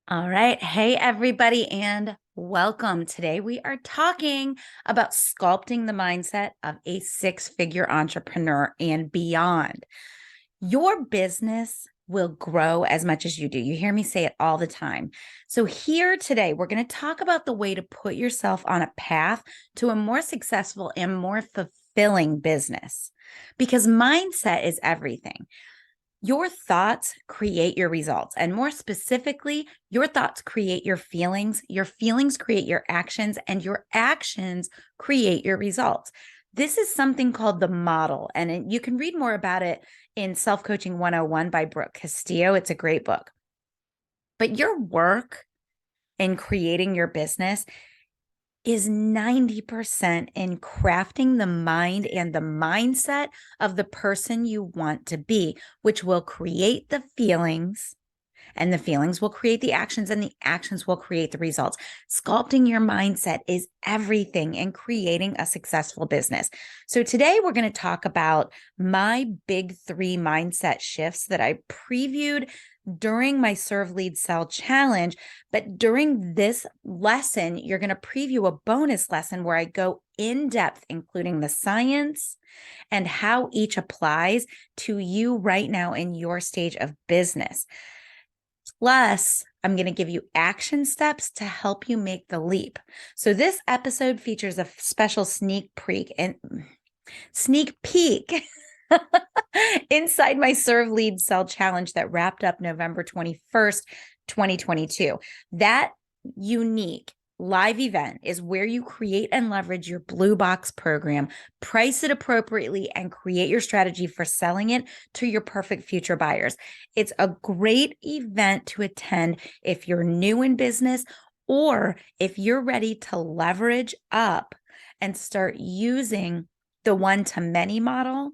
All right. Hey, everybody, and welcome. Today, we are talking about sculpting the mindset of a six-figure entrepreneur and beyond. Your business will grow as much as you do. You hear me say it all the time. So, here today, we're going to talk about the way to put yourself on a path to a more successful and more fulfilling business because mindset is everything. Your thoughts create your results. And more specifically, your thoughts create your feelings create your actions, and your actions create your results. This is something called the model, and you can read more about it in Self Coaching 101 by Brooke Castillo. It's a great book. But your work in creating your business is 90% in crafting the mind and the mindset of the person you want to be, which will create the feelings, and the feelings will create the actions, and the actions will create the results. Sculpting your mindset is everything in creating a successful business. So today we're going to talk about my big three mindset shifts that I previewed during my Serve Lead Sell challenge. But during this lesson, you're going to preview a bonus lesson where I go in depth, including the science and how each applies to you right now in your stage of business. Plus, I'm going to give you action steps to help you make the leap. So this episode features a special sneak peek inside my Serve Lead Sell challenge that wrapped up November 21st, 2022. That unique live event is where you create and leverage your blue box program, price it appropriately, and create your strategy for selling it to your perfect future buyers. It's a great event to attend if you're new in business or if you're ready to leverage up and start using the one-to-many model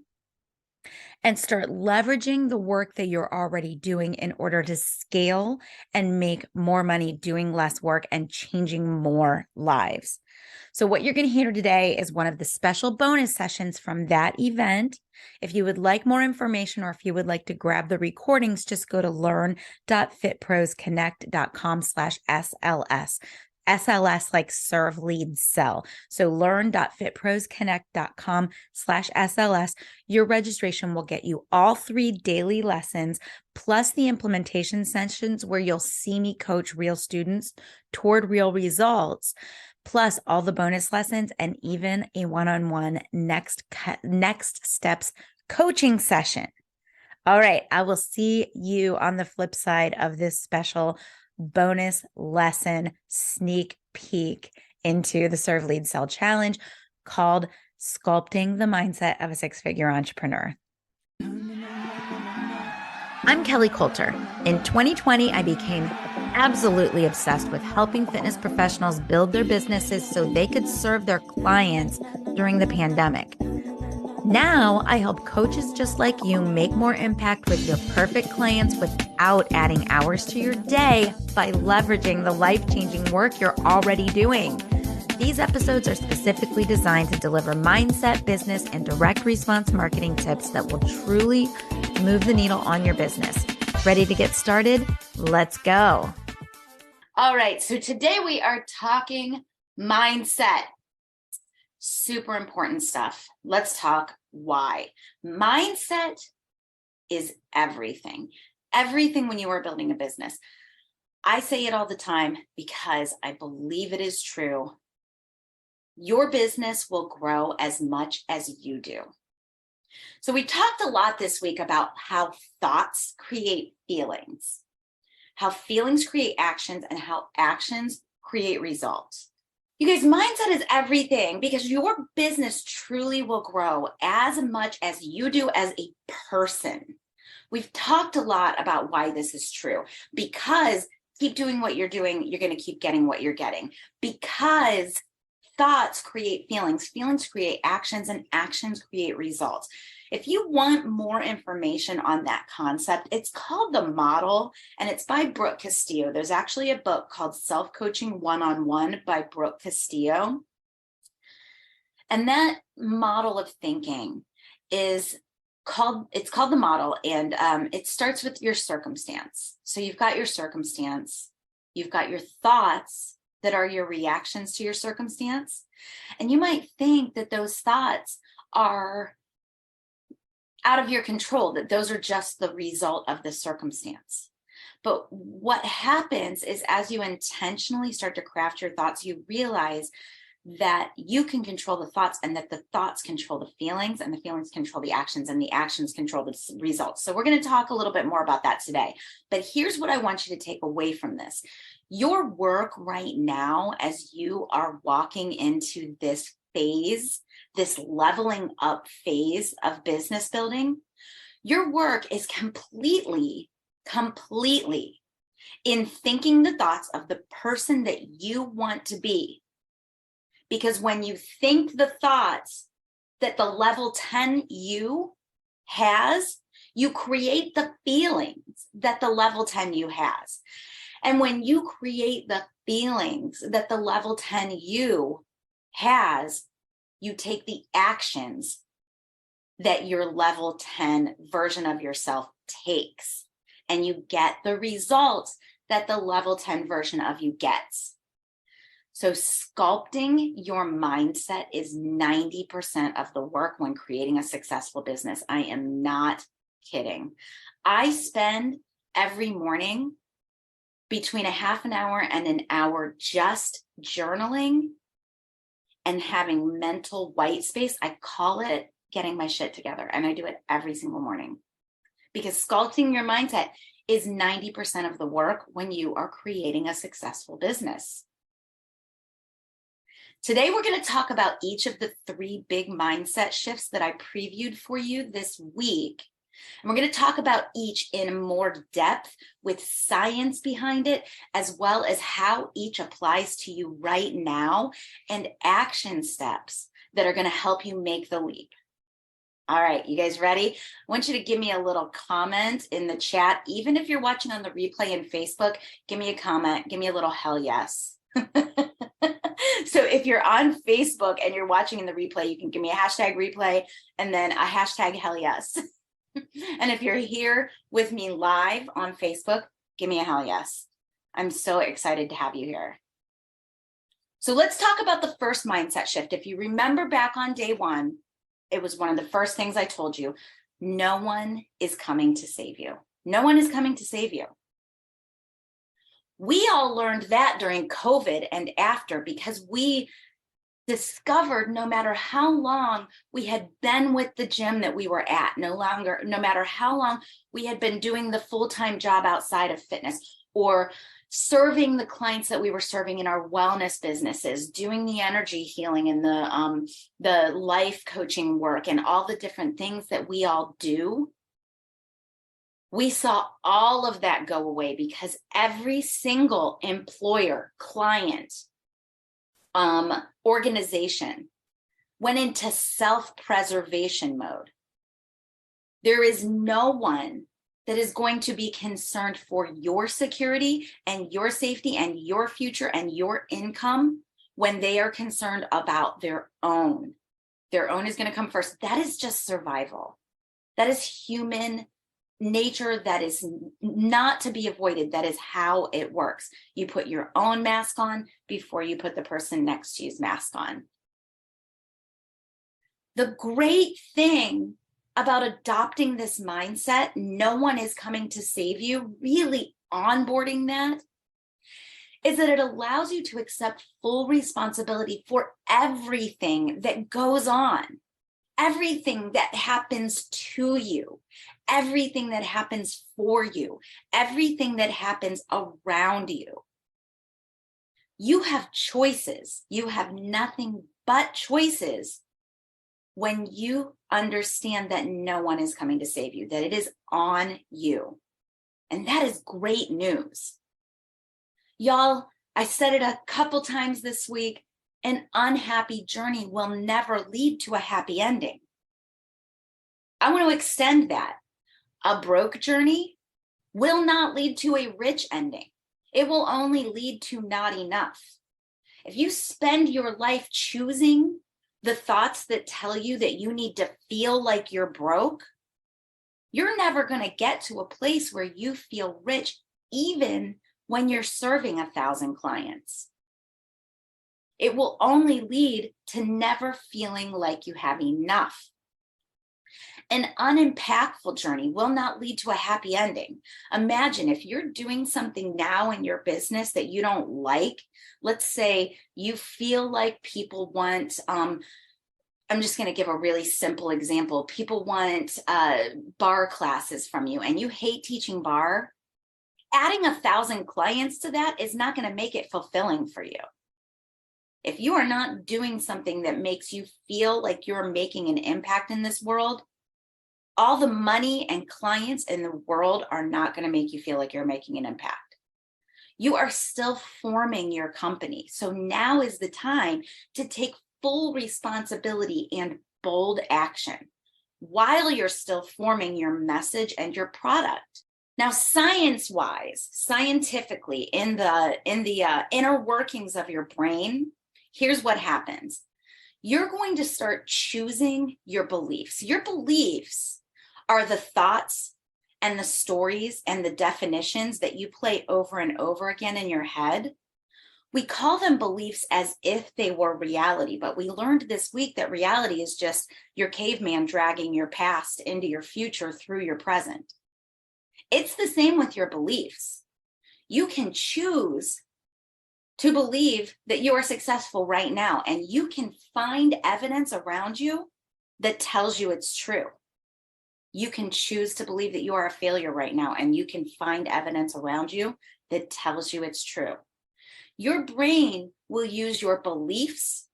and start leveraging the work that you're already doing in order to scale and make more money doing less work and changing more lives. So what you're going to hear today is one of the special bonus sessions from that event. If you would like more information or if you would like to grab the recordings, just go to learn.fitprosconnect.com/SLS. SLS like serve lead sell. So learn.fitprosconnect.com/SLS. Your registration will get you all 3 daily lessons plus the implementation sessions where you'll see me coach real students toward real results, plus all the bonus lessons and even a one-on-one next steps coaching session. All right, I will see you on the flip side of this special bonus lesson sneak peek into the Serve Lead Sell challenge called Sculpting the Mindset of a Six-Figure Entrepreneur. I'm Kelly Coulter. In 2020, I became absolutely obsessed with helping fitness professionals build their businesses so they could serve their clients during the pandemic. Now, I help coaches just like you make more impact with your perfect clients without adding hours to your day by leveraging the life-changing work you're already doing. These episodes are specifically designed to deliver mindset, business, and direct response marketing tips that will truly move the needle on your business. Ready to get started? Let's go. All right, so today we are talking mindset. Super important stuff. Let's talk why. Mindset is everything. Everything when you are building a business. I say it all the time because I believe it is true. Your business will grow as much as you do. So we talked a lot this week about how thoughts create feelings, how feelings create actions, and how actions create results. You guys, mindset is everything because your business truly will grow as much as you do as a person. We've talked a lot about why this is true. Because keep doing what you're doing, you're going to keep getting what you're getting. Because thoughts create feelings, feelings create actions, and actions create results. If you want more information on that concept, it's called The Model, and it's by Brooke Castillo. There's actually a book called Self Coaching 101 by Brooke Castillo. And that model of thinking is called The Model, and it starts with your circumstance. So you've got your circumstance. You've got your thoughts that are your reactions to your circumstance. And you might think that those thoughts are out of your control, that those are just the result of the circumstance. But what happens is as you intentionally start to craft your thoughts, you realize that you can control the thoughts and that the thoughts control the feelings and the feelings control the actions and the actions control the results. So we're going to talk a little bit more about that today. But here's what I want you to take away from this. Your work right now, as you are walking into this phase, this leveling up phase of business building, your work is completely in thinking the thoughts of the person that you want to be. Because when you think the thoughts that the level 10 you has, you create the feelings that the level 10 you has. And when you create the feelings that the level 10 you has, you take the actions that your level 10 version of yourself takes. And you get the results that the level 10 version of you gets. So sculpting your mindset is 90% of the work when creating a successful business. I am not kidding. I spend every morning between a half an hour and an hour just journaling and having mental white space. I call it getting my shit together, and I do it every single morning. Because sculpting your mindset is 90% of the work when you are creating a successful business. Today, we're going to talk about each of the 3 big mindset shifts that I previewed for you this week. And we're going to talk about each in more depth with science behind it, as well as how each applies to you right now and action steps that are going to help you make the leap. All right, you guys ready? I want you to give me a little comment in the chat. Even if you're watching on the replay in Facebook, give me a comment. Give me a little hell yes. So if you're on Facebook and you're watching in the replay, you can give me a hashtag replay and then a hashtag hell yes. And if you're here with me live on Facebook, give me a hell yes. I'm so excited to have you here. So let's talk about the first mindset shift. If you remember back on day 1, it was one of the first things I told you. No one is coming to save you. No one is coming to save you. We all learned that during COVID and after, because we discovered no matter how long we had been with the gym that we were at, no matter how long we had been doing the full-time job outside of fitness or serving the clients that we were serving in our wellness businesses, doing the energy healing and the life coaching work and all the different things that we all do. We saw all of that go away because every single employer, client, organization went into self-preservation mode. There is no one that is going to be concerned for your security and your safety and your future and your income when they are concerned about their own. Their own is going to come first. That is just survival. That is human nature. That is not to be avoided. That is how it works. You put your own mask on before you put the person next to you's mask on. The great thing about adopting this mindset, no one is coming to save you, really onboarding that, is that it allows you to accept full responsibility for everything that goes on, everything that happens to you, everything that happens for you, everything that happens around you. You have choices. You have nothing but choices when you understand that no one is coming to save you, that it is on you. And that is great news. Y'all, I said it a couple times this week, an unhappy journey will never lead to a happy ending. I want to extend that. A broke journey will not lead to a rich ending. It will only lead to not enough. If you spend your life choosing the thoughts that tell you that you need to feel like you're broke, you're never going to get to a place where you feel rich, even when you're serving 1,000 clients. It will only lead to never feeling like you have enough. An unimpactful journey will not lead to a happy ending. Imagine if you're doing something now in your business that you don't like. Let's say you feel like people want, I'm just going to give a really simple example. People want bar classes from you and you hate teaching bar. Adding 1,000 clients to that is not going to make it fulfilling for you. If you are not doing something that makes you feel like you're making an impact in this world, all the money and clients in the world are not going to make you feel like you're making an impact. You are still forming your company. So now is the time to take full responsibility and bold action while you're still forming your message and your product. Now, science-wise, scientifically, in the inner workings of your brain, here's what happens. You're going to start choosing your beliefs. Your beliefs are the thoughts and the stories and the definitions that you play over and over again in your head. We call them beliefs as if they were reality, but we learned this week that reality is just your caveman dragging your past into your future through your present. It's the same with your beliefs. You can choose to believe that you are successful right now, and you can find evidence around you that tells you it's true. You can choose to believe that you are a failure right now, and you can find evidence around you that tells you it's true. Your brain will use your beliefs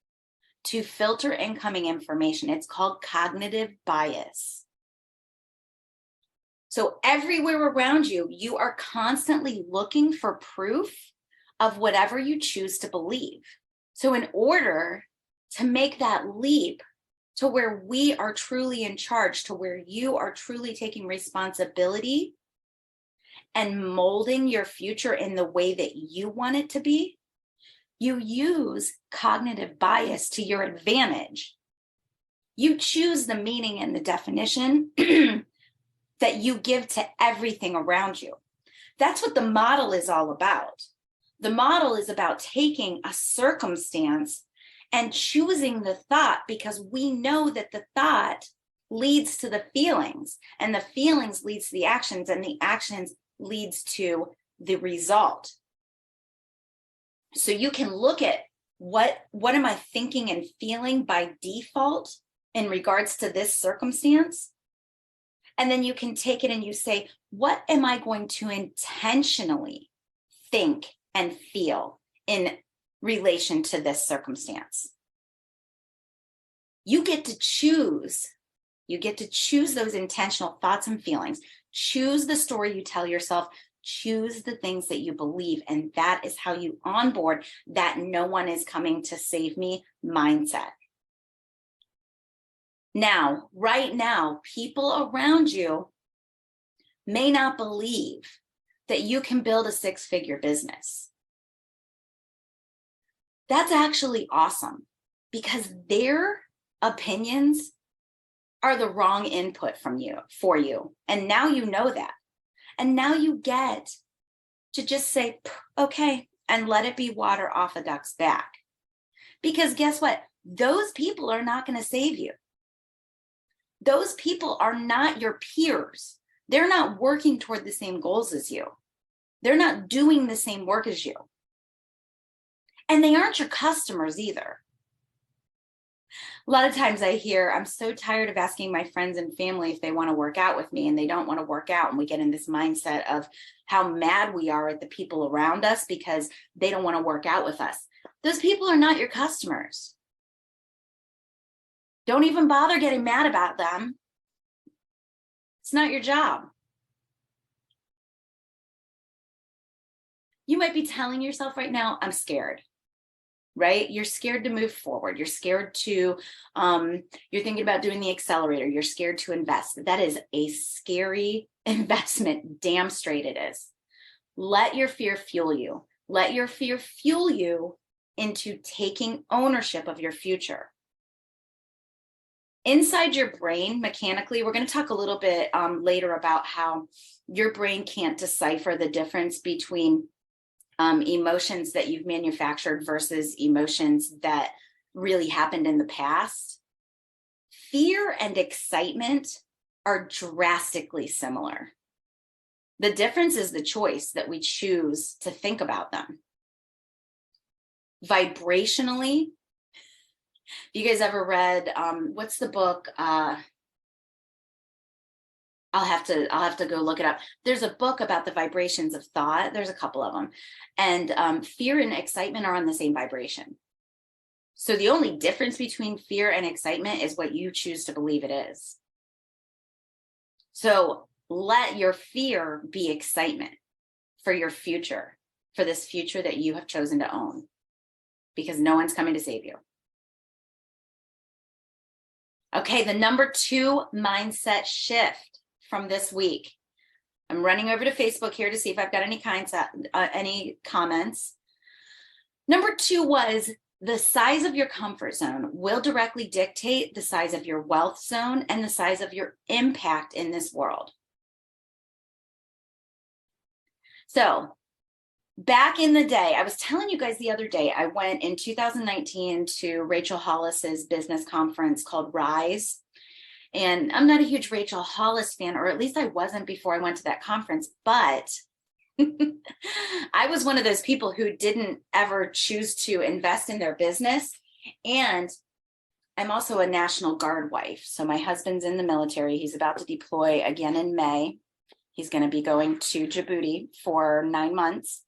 to filter incoming information. It's called cognitive bias. So everywhere around you, you are constantly looking for proof of whatever you choose to believe. So in order to make that leap to where we are truly in charge, to where you are truly taking responsibility and molding your future in the way that you want it to be, you use cognitive bias to your advantage. You choose the meaning and the definition that you give to everything around you. That's what the model is all about. The model is about taking a circumstance and choosing the thought, because we know that the thought leads to the feelings, and the feelings leads to the actions, and the actions leads to the result. So you can look at what am I thinking and feeling by default in regards to this circumstance? And then you can take it and you say, what am I going to intentionally think and feel in relation to this circumstance? You get to choose. You get to choose those intentional thoughts and feelings. Choose the story you tell yourself. Choose the things that you believe. And that is how you onboard that no one is coming to save me mindset. Now, right now, people around you may not believe that you can build a six-figure business. That's actually awesome, because their opinions are the wrong input for you. And now you know that. And now you get to just say, okay, and let it be water off a duck's back. Because guess what? Those people are not going to save you. Those people are not your peers. They're not working toward the same goals as you. They're not doing the same work as you. And they aren't your customers either. A lot of times I hear, I'm so tired of asking my friends and family if they want to work out with me, and they don't want to work out. And we get in this mindset of how mad we are at the people around us because they don't want to work out with us. Those people are not your customers. Don't even bother getting mad about them. It's not your job. You might be telling yourself right now, I'm scared. Right? You're scared to move forward. You're scared to, you're thinking about doing the accelerator. You're scared to invest. That is a scary investment. Damn straight it is. Let your fear fuel you. Let your fear fuel you into taking ownership of your future. Inside your brain, mechanically, we're going to talk a little bit later about how your brain can't decipher the difference between emotions that you've manufactured versus emotions that really happened in the past, fear and excitement are drastically similar. The difference is the choice that we choose to think about them. Vibrationally, you guys ever read, what's the book? I'll have to go look it up. There's a book about the vibrations of thought. There's a couple of them. And fear and excitement are on the same vibration. So the only difference between fear and excitement is what you choose to believe it is. So let your fear be excitement for your future, for this future that you have chosen to own, because no one's coming to save you. Okay, the number 2 mindset shift from this week. I'm running over to Facebook here to see if I've got any comments. Number 2 was the size of your comfort zone will directly dictate the size of your wealth zone and the size of your impact in this world. So back in the day, I was telling you guys the other day, I went in 2019 to Rachel Hollis's business conference called Rise. And I'm not a huge Rachel Hollis fan, or at least I wasn't before I went to that conference, but I was one of those people who didn't ever choose to invest in their business. And I'm also a National Guard wife. So my husband's in the military. He's about to deploy again in May. He's going to be going to Djibouti for 9 months.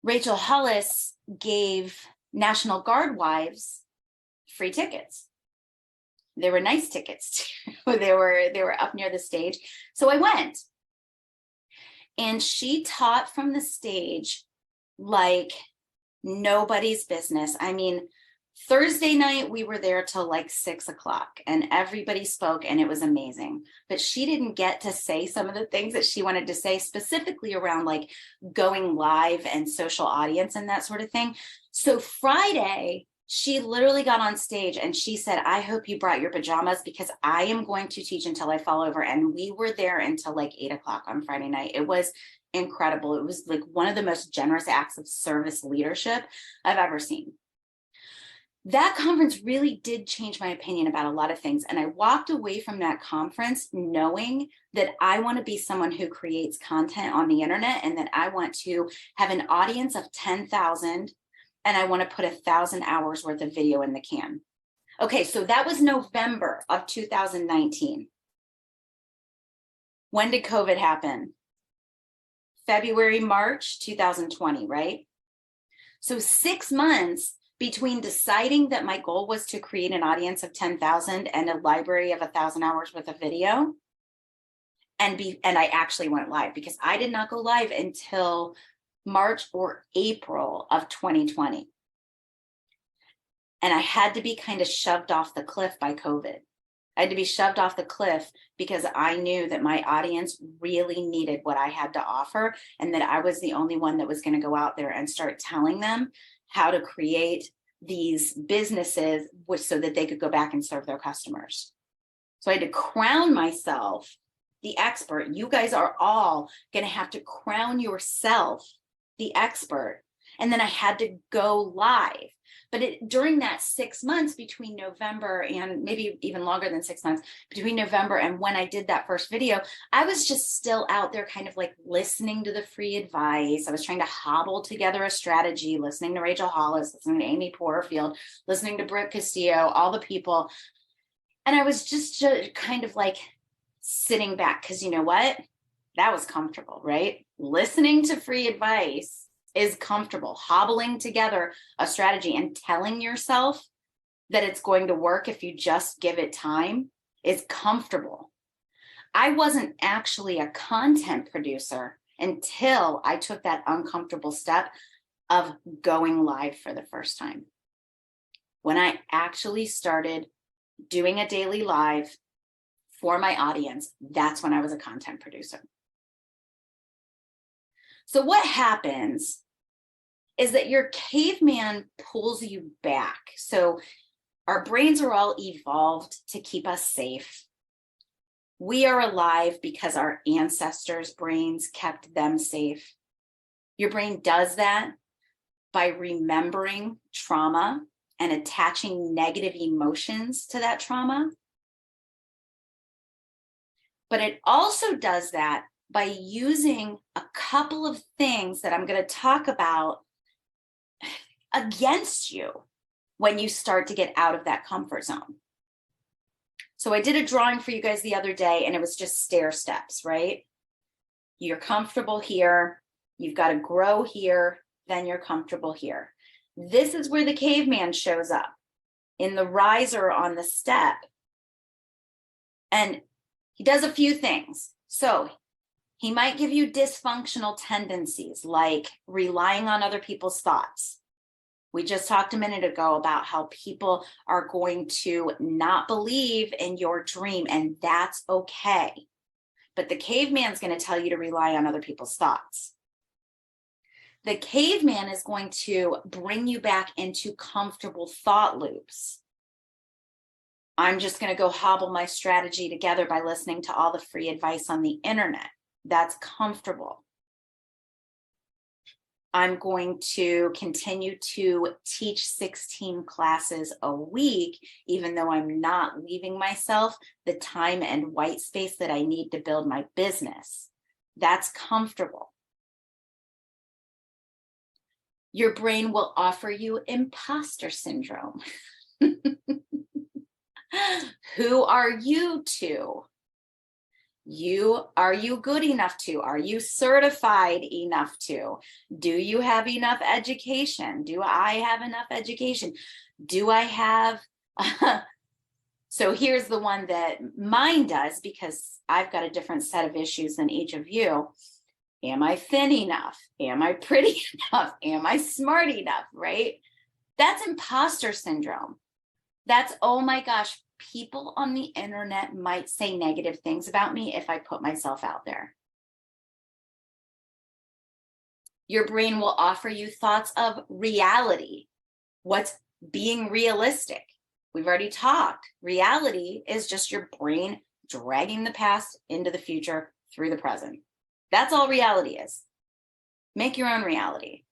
Rachel Hollis gave National Guard wives free tickets. They were nice tickets too. They were up near the stage. So I went. And she taught from the stage like nobody's business. I mean, Thursday night, we were there till like 6 o'clock and everybody spoke and it was amazing. But she didn't get to say some of the things that she wanted to say, specifically around like going live and social audience and that sort of thing. So Friday, she literally got on stage and she said, I hope you brought your pajamas because I am going to teach until I fall over. And we were there until like 8 o'clock on Friday night. It was incredible. It was like one of the most generous acts of service leadership I've ever seen. That conference really did change my opinion about a lot of things. And I walked away from that conference knowing that I want to be someone who creates content on the internet and that I want to have an audience of 10,000 and I want to put 1,000 hours worth of video in the can. Okay, so that was November of 2019. When did COVID happen? February, March 2020, right? So 6 months between deciding that my goal was to create an audience of 10,000 and a library of 1,000 hours worth of video, and I actually went live, because I did not go live until March or April of 2020. And I had to be kind of shoved off the cliff by COVID. I had to be shoved off the cliff because I knew that my audience really needed what I had to offer, and that I was the only one that was going to go out there and start telling them how to create these businesses so that they could go back and serve their customers. So I had to crown myself the expert. You guys are all going to have to crown yourself the expert. And then I had to go live. But during that 6 months between November and maybe even longer than 6 months, between November and when I did that first video, I was just still out there kind of like listening to the free advice. I was trying to hobble together a strategy, listening to Rachel Hollis, listening to Amy Porterfield, listening to Brooke Castillo, all the people. And I was just kind of like sitting back, because you know what? That was comfortable, right? Listening to free advice is comfortable. Hobbling together a strategy and telling yourself that it's going to work if you just give it time is comfortable. I wasn't actually a content producer until I took that uncomfortable step of going live for the first time. When I actually started doing a daily live for my audience, that's when I was a content producer. So what happens is that your caveman pulls you back. So our brains are all evolved to keep us safe. We are alive because our ancestors' brains kept them safe. Your brain does that by remembering trauma and attaching negative emotions to that trauma. But it also does that by using a couple of things that I'm going to talk about against you when you start to get out of that comfort zone. So I did a drawing for you guys the other day, and it was just stair steps, right? You're comfortable here. You've got to grow here. Then you're comfortable here. This is where the caveman shows up in the riser on the step. And he does a few things. So he might give you dysfunctional tendencies like relying on other people's thoughts. We just talked a minute ago about how people are going to not believe in your dream, and that's okay. But the caveman's going to tell you to rely on other people's thoughts. The caveman is going to bring you back into comfortable thought loops. I'm just going to go hobble my strategy together by listening to all the free advice on the internet. That's comfortable. I'm going to continue to teach 16 classes a week, even though I'm not leaving myself the time and white space that I need to build my business. That's comfortable. Your brain will offer you imposter syndrome. Who are you to? Are you good enough to? Are you certified enough to? Do you have enough education? Do I have enough education? Do I have, so here's the one that mine does, because I've got a different set of issues than each of you. Am I thin enough? Am I pretty enough? Am I smart enough, right? That's imposter syndrome. That's, oh my gosh, people on the internet might say negative things about me if I put myself out there. Your brain will offer you thoughts of reality. What's being realistic? We've already talked. Reality is just your brain dragging the past into the future through the present. That's all reality is. Make your own reality.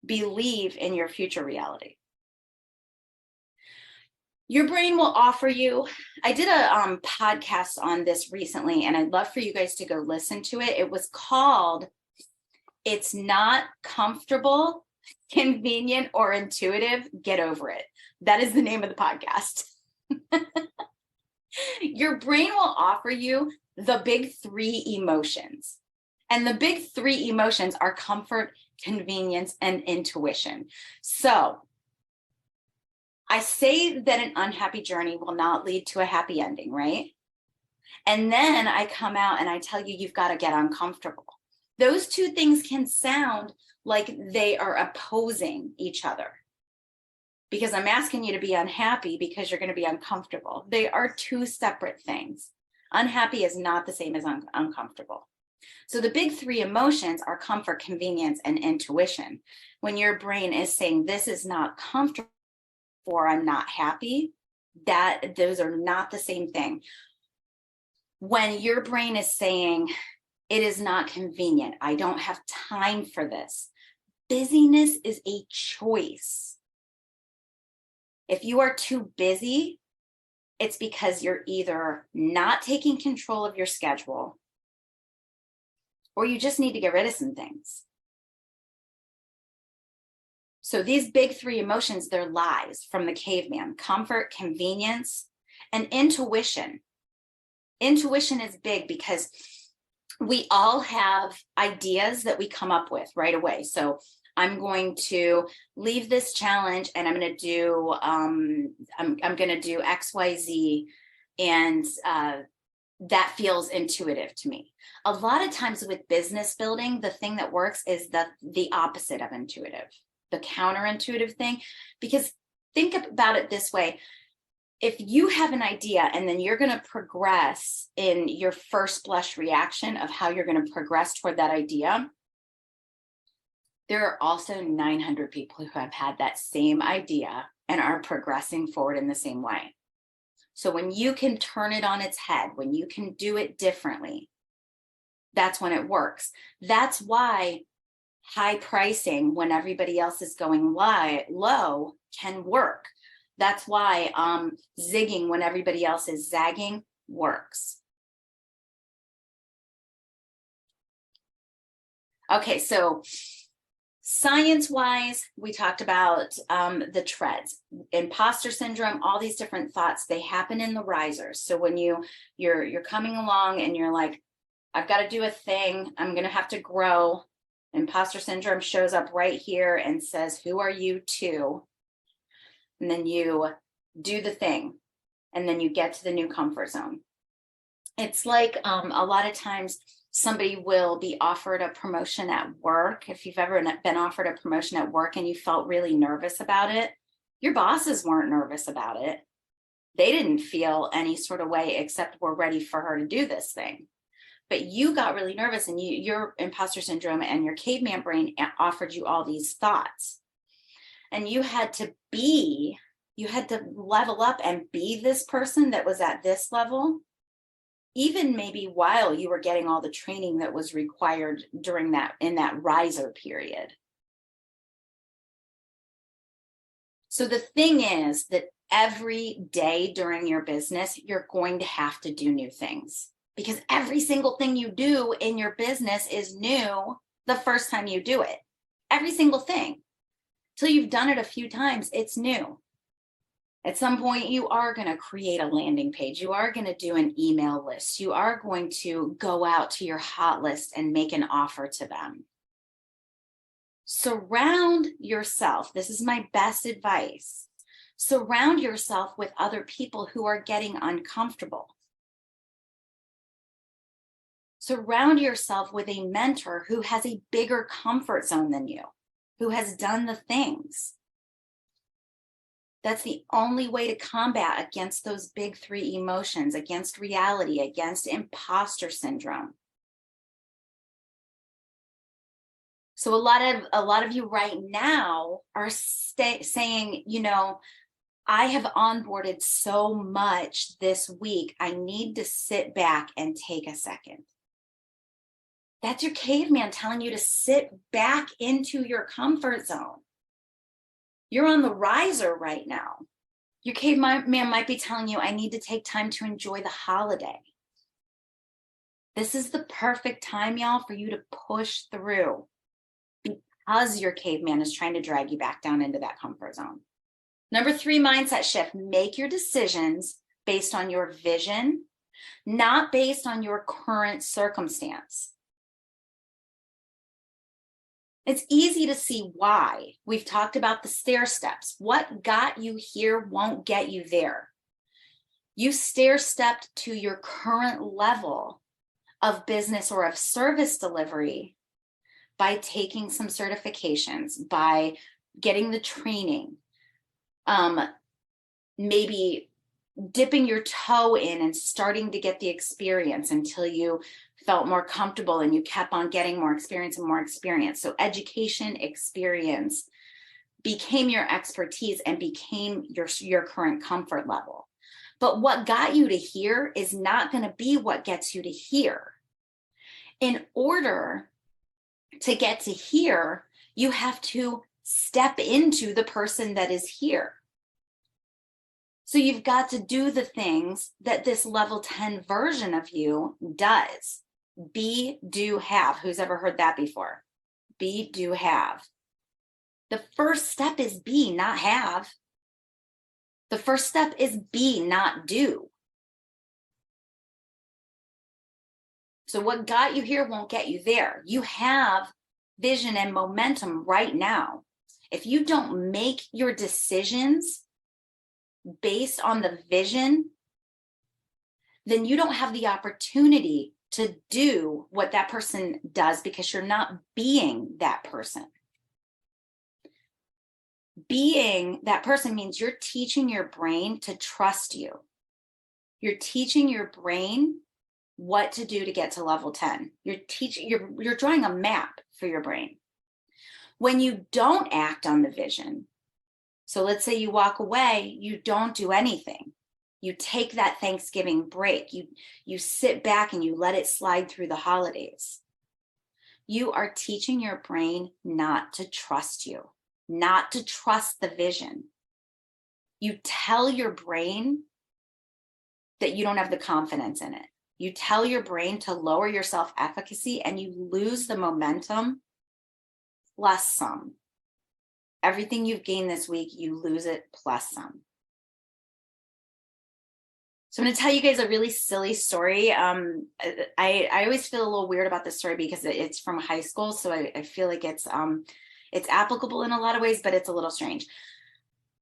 Believe in your future reality. Your brain will offer you, I did a podcast on this recently, and I'd love for you guys to go listen to it. It was called, It's Not Comfortable, Convenient, or Intuitive, Get Over It. That is the name of the podcast. Your brain will offer you the big three emotions. And the big three emotions are comfort, convenience, and intuition. So I say that an unhappy journey will not lead to a happy ending, right? And then I come out and I tell you, you've got to get uncomfortable. Those two things can sound like they are opposing each other, because I'm asking you to be unhappy because you're going to be uncomfortable. They are two separate things. Unhappy is not the same as uncomfortable. So the big three emotions are comfort, convenience, and intuition. When your brain is saying this is not comfortable or I'm not happy, those are not the same thing. When your brain is saying it is not convenient, I don't have time for this, busyness is a choice. If you are too busy, it's because you're either not taking control of your schedule or you just need to get rid of some things. So these big three emotions, they're lies from the caveman: comfort, convenience, and intuition. Intuition is big because we all have ideas that we come up with right away. So I'm going to leave this challenge and I'm going to do I'm going to do XYZ, and that feels intuitive to me. A lot of times with business building, the thing that works is the opposite of intuitive, the counterintuitive thing. Because think about it this way: if you have an idea and then you're going to progress in your first blush reaction of how you're going to progress toward that idea, there are also 900 people who have had that same idea and are progressing forward in the same way. So when you can turn it on its head, when you can do it differently, that's when it works. That's why High pricing when everybody else is going low can work. That's why zigging when everybody else is zagging works. Okay, so science-wise, we talked about the treads, imposter syndrome, all these different thoughts, they happen in the risers. So when you're coming along and you're like, I've got to do a thing, I'm going to have to grow. Imposter syndrome shows up right here and says, who are you to? And then you do the thing, and then you get to the new comfort zone. It's like a lot of times somebody will be offered a promotion at work. If you've ever been offered a promotion at work and you felt really nervous about it, your bosses weren't nervous about it. They didn't feel any sort of way except we're ready for her to do this thing. But you got really nervous, and your imposter syndrome and your caveman brain offered you all these thoughts. And you had to level up and be this person that was at this level, even maybe while you were getting all the training that was required in that riser period. So the thing is that every day during your business, you're going to have to do new things, because every single thing you do in your business is new the first time you do it. Every single thing. Till you've done it a few times, it's new. At some point, you are going to create a landing page. You are going to do an email list. You are going to go out to your hot list and make an offer to them. Surround yourself. This is my best advice. Surround yourself with other people who are getting uncomfortable. Surround yourself with a mentor who has a bigger comfort zone than you, who has done the things. That's the only way to combat against those big three emotions, against reality, against imposter syndrome. So a lot of you right now are saying, you know, I have onboarded so much this week, I need to sit back and take a second. That's your caveman telling you to sit back into your comfort zone. You're on the riser right now. Your caveman might be telling you, I need to take time to enjoy the holiday. This is the perfect time, y'all, for you to push through, because your caveman is trying to drag you back down into that comfort zone. Number 3, mindset shift. Make your decisions based on your vision, not based on your current circumstance. It's easy to see why. We've talked about the stair steps. What got you here won't get you there. You stair stepped to your current level of business or of service delivery by taking some certifications, by getting the training, maybe dipping your toe in and starting to get the experience until you felt more comfortable, and you kept on getting more experience and more experience. So education, experience became your expertise and became your current comfort level. But what got you to here is not going to be what gets you to here. In order to get to here, you have to step into the person that is here. So you've got to do the things that this level 10 version of you does. Be, do, have. Who's ever heard that before? Be, do, have. The first step is be, not have. The first step is be, not do. So what got you here won't get you there. You have vision and momentum right now. If you don't make your decisions based on the vision, then you don't have the opportunity to do what that person does, because you're not being that person. Being that person means you're teaching your brain to trust you. You're teaching your brain what to do to get to level 10. You're drawing a map for your brain. When you don't act on the vision, so let's say you walk away, you don't do anything. You take that Thanksgiving break. You sit back and you let it slide through the holidays. You are teaching your brain not to trust you, not to trust the vision. You tell your brain that you don't have the confidence in it. You tell your brain to lower your self-efficacy, and you lose the momentum plus some. Everything you've gained this week, you lose it plus some. So I'm going to tell you guys a really silly story. I always feel a little weird about this story because it's from high school. So I feel like it's applicable in a lot of ways, but it's a little strange.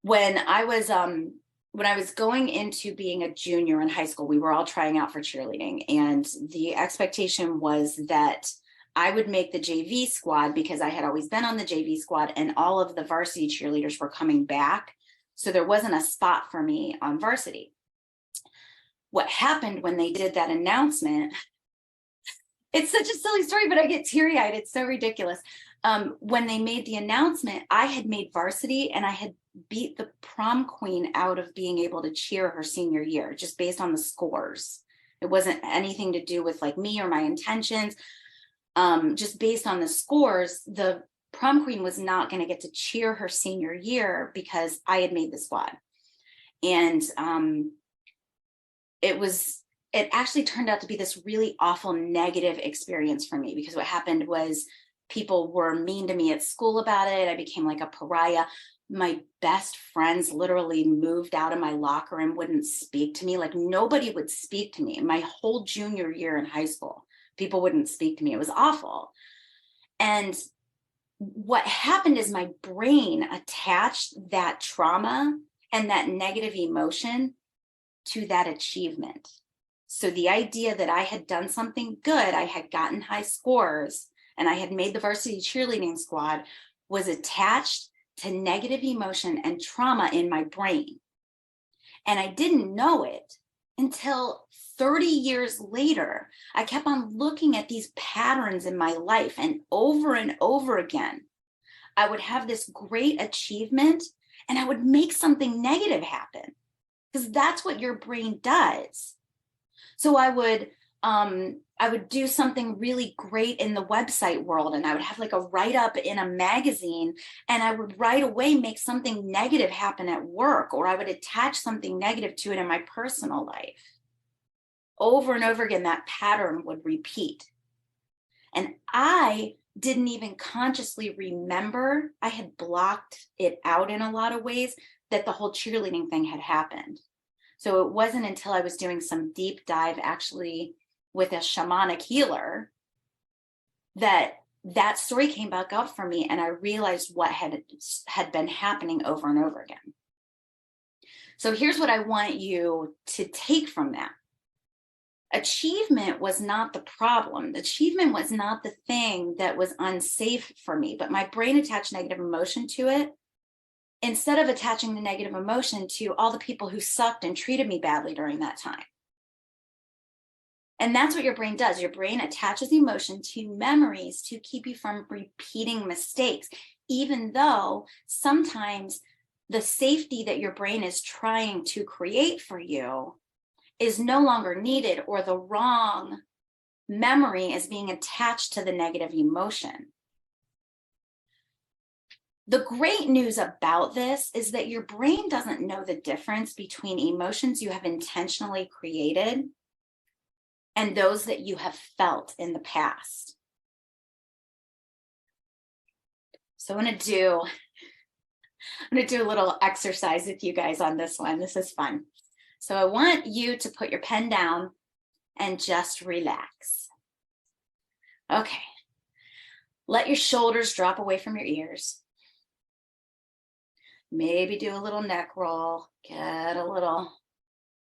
When I was going into being a junior in high school, we were all trying out for cheerleading, and the expectation was that I would make the JV squad because I had always been on the JV squad, and all of the varsity cheerleaders were coming back. So there wasn't a spot for me on varsity. What happened when they did that announcement, it's such a silly story, but I get teary-eyed. It's so ridiculous. When they made the announcement, I had made varsity, and I had beat the prom queen out of being able to cheer her senior year, just based on the scores. It wasn't anything to do with like me or my intentions. Just based on the scores, the prom queen was not going to get to cheer her senior year because I had made the squad. And it actually turned out to be this really awful negative experience for me, because what happened was people were mean to me at school about it. I became like a pariah. My best friends literally moved out of my locker and wouldn't speak to me. Like, nobody would speak to me. My whole junior year in high school, people wouldn't speak to me. It was awful. And what happened is my brain attached that trauma and that negative emotion to that achievement. So the idea that I had done something good, I had gotten high scores, and I had made the varsity cheerleading squad, was attached to negative emotion and trauma in my brain. And I didn't know it until 30 years later. I kept on looking at these patterns in my life, and over again, I would have this great achievement and I would make something negative happen, because that's what your brain does. So I would do something really great in the website world, and I would have like a write-up in a magazine, and I would right away make something negative happen at work, or I would attach something negative to it in my personal life. Over and over again, that pattern would repeat. And I didn't even consciously remember, I had blocked it out in a lot of ways, that the whole cheerleading thing had happened. So it wasn't until I was doing some deep dive, actually with a shamanic healer, that story came back up for me, and I realized what had been happening over and over again. So here's what I want you to take from that. Achievement was not the problem. Achievement was not the thing that was unsafe for me, but my brain attached negative emotion to it, instead of attaching the negative emotion to all the people who sucked and treated me badly during that time. And that's what your brain does. Your brain attaches emotion to memories to keep you from repeating mistakes, even though sometimes the safety that your brain is trying to create for you is no longer needed, or the wrong memory is being attached to the negative emotion. The great news about this is that your brain doesn't know the difference between emotions you have intentionally created and those that you have felt in the past. So I'm going to do a little exercise with you guys on this one. This is fun. So I want you to put your pen down and just relax. Okay. Let your shoulders drop away from your ears. Maybe do a little neck roll. Get a little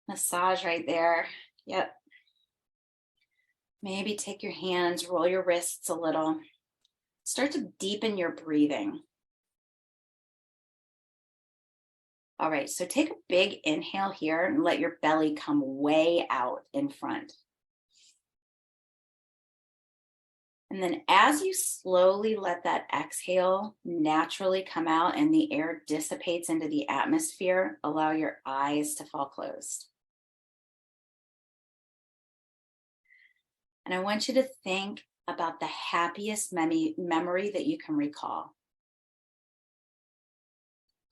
massage right there. Yep. Maybe take your hands, roll your wrists a little. Start to deepen your breathing. All right, so take a big inhale here and let your belly come way out in front. And then as you slowly let that exhale naturally come out and the air dissipates into the atmosphere, allow your eyes to fall closed. And I want you to think about the happiest memory that you can recall.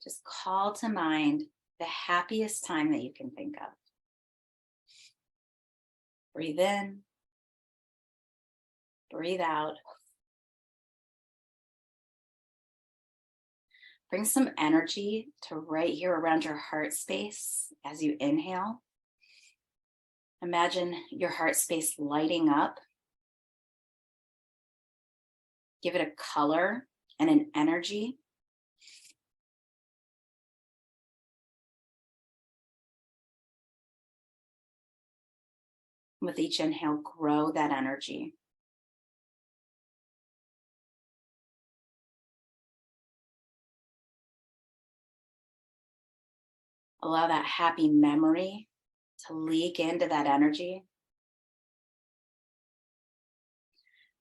Just call to mind the happiest time that you can think of. Breathe in, breathe out. Bring some energy to right here around your heart space as you inhale. Imagine your heart space lighting up. Give it a color and an energy. With each inhale, grow that energy. Allow that happy memory to leak into that energy.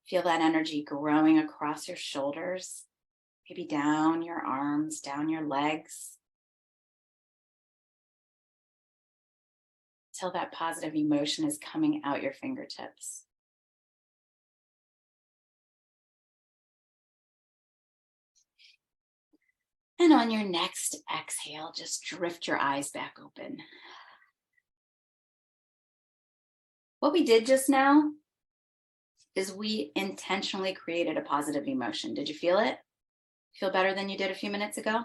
Feel that energy growing across your shoulders, maybe down your arms, down your legs, till that positive emotion is coming out your fingertips. And on your next exhale, just drift your eyes back open. What we did just now is we intentionally created a positive emotion. Did you feel it? Feel better than you did a few minutes ago?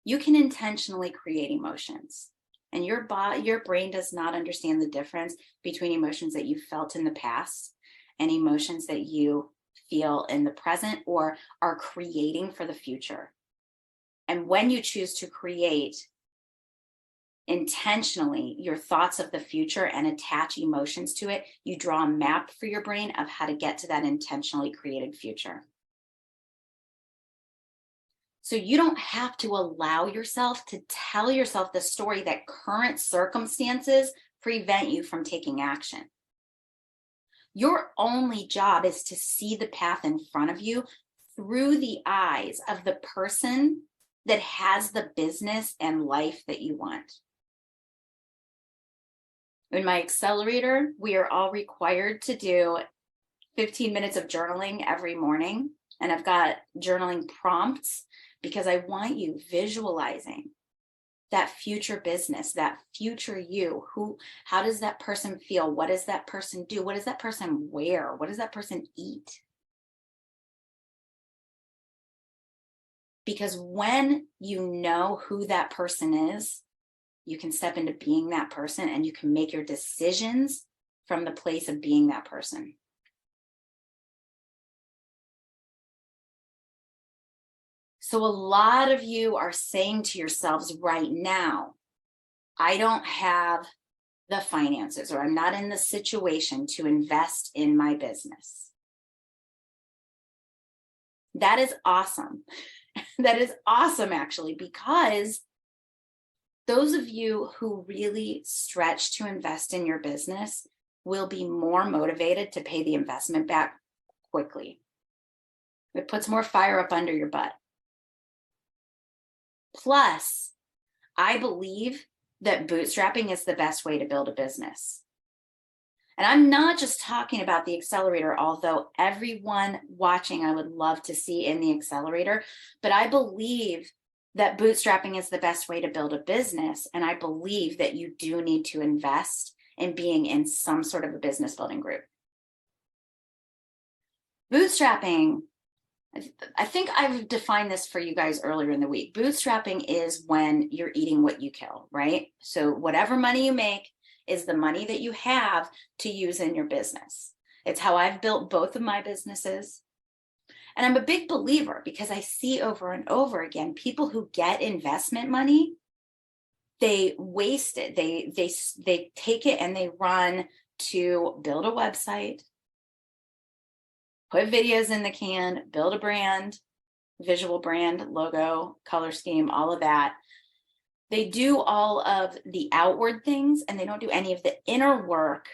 You can intentionally create emotions, and your brain does not understand the difference between emotions that you felt in the past and emotions that you feel in the present or are creating for the future. And when you choose to create intentionally your thoughts of the future and attach emotions to it, you draw a map for your brain of how to get to that intentionally created future. So you don't have to allow yourself to tell yourself the story that current circumstances prevent you from taking action. Your only job is to see the path in front of you through the eyes of the person that has the business and life that you want. In my accelerator, we are all required to do 15 minutes of journaling every morning. And I've got journaling prompts because I want you visualizing that future business, that future you. How does that person feel? What does that person do? What does that person wear? What does that person eat? Because when you know who that person is, you can step into being that person and you can make your decisions from the place of being that person. So a lot of you are saying to yourselves right now, I don't have the finances, or I'm not in the situation to invest in my business. That is awesome. That is awesome, actually, because those of you who really stretch to invest in your business will be more motivated to pay the investment back quickly. It puts more fire up under your butt. Plus, I believe that bootstrapping is the best way to build a business. And I'm not just talking about the accelerator, although everyone watching I would love to see in the accelerator, but I believe that bootstrapping is the best way to build a business. And I believe that you do need to invest in being in some sort of a business building group. Bootstrapping, I think I've defined this for you guys earlier in the week. Bootstrapping is when you're eating what you kill, right? So whatever money you make is the money that you have to use in your business. It's how I've built both of my businesses. And I'm a big believer because I see over and over again, people who get investment money, they waste it. They take it and they run to build a website, put videos in the can, build a brand, visual brand, logo, color scheme, all of that. They do all of the outward things and they don't do any of the inner work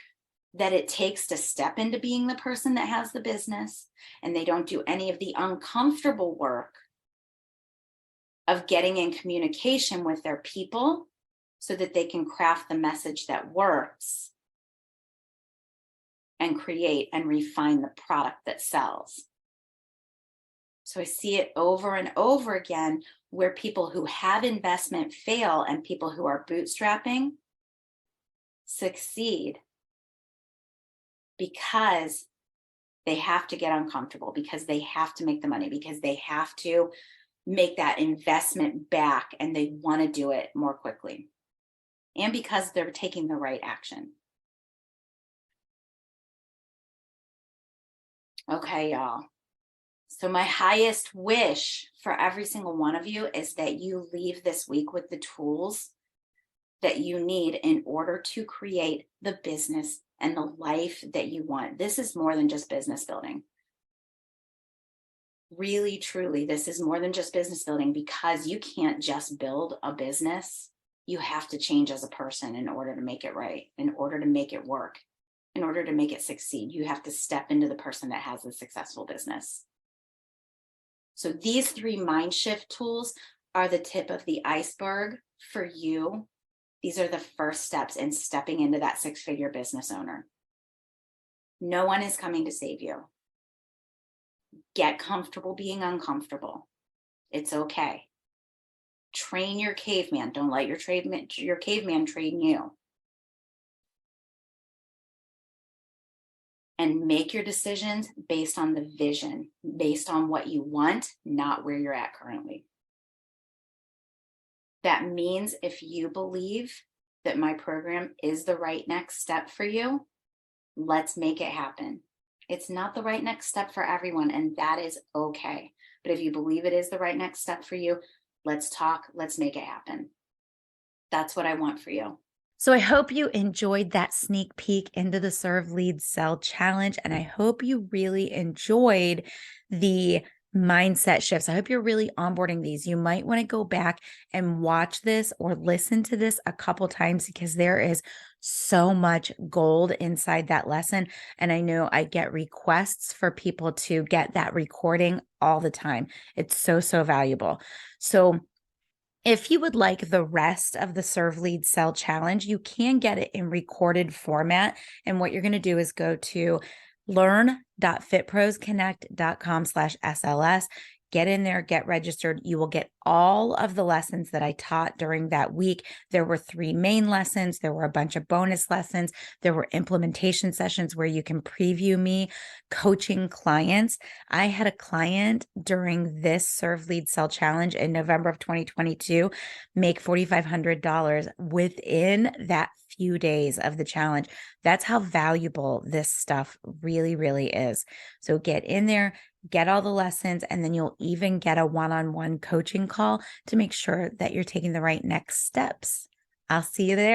that it takes to step into being the person that has the business. And they don't do any of the uncomfortable work of getting in communication with their people so that they can craft the message that works and create and refine the product that sells. So I see it over and over again where people who have investment fail and people who are bootstrapping succeed because they have to get uncomfortable, because they have to make the money, because they have to make that investment back and they want to do it more quickly, and because they're taking the right action. Okay, y'all. So my highest wish for every single one of you is that you leave this week with the tools that you need in order to create the business and the life that you want. This is more than just business building. Really, truly, this is more than just business building, because you can't just build a business. You have to change as a person in order to make it right, in order to make it work, in order to make it succeed. You have to step into the person that has a successful business. So these 3 mind shift tools are the tip of the iceberg for you. These are the first steps in stepping into that 6-figure business owner. No one is coming to save you. Get comfortable being uncomfortable. It's okay. Train your caveman. Don't let your caveman train you. And make your decisions based on the vision, based on what you want, not where you're at currently. That means if you believe that my program is the right next step for you, let's make it happen. It's not the right next step for everyone, and that is okay. But if you believe it is the right next step for you, let's talk, let's make it happen. That's what I want for you. So I hope you enjoyed that sneak peek into the Serve, Lead, Sell challenge. And I hope you really enjoyed the mindset shifts. I hope you're really onboarding these. You might want to go back and watch this or listen to this a couple times, because there is so much gold inside that lesson. And I know I get requests for people to get that recording all the time. It's so, so valuable. So if you would like the rest of the Serve, Lead, Sell challenge, you can get it in recorded format. And what you're going to do is go to learn.fitprosconnect.com/SLS. Get in there, get registered. You will get all of the lessons that I taught during that week. There were 3 main lessons. There were a bunch of bonus lessons. There were implementation sessions where you can preview me coaching clients. I had a client during this Serve, Lead, Sell challenge in November of 2022 make $4,500 within that few days of the challenge. That's how valuable this stuff really, really is. So get in there, get all the lessons, and then you'll even get a one-on-one coaching call to make sure that you're taking the right next steps. I'll see you there.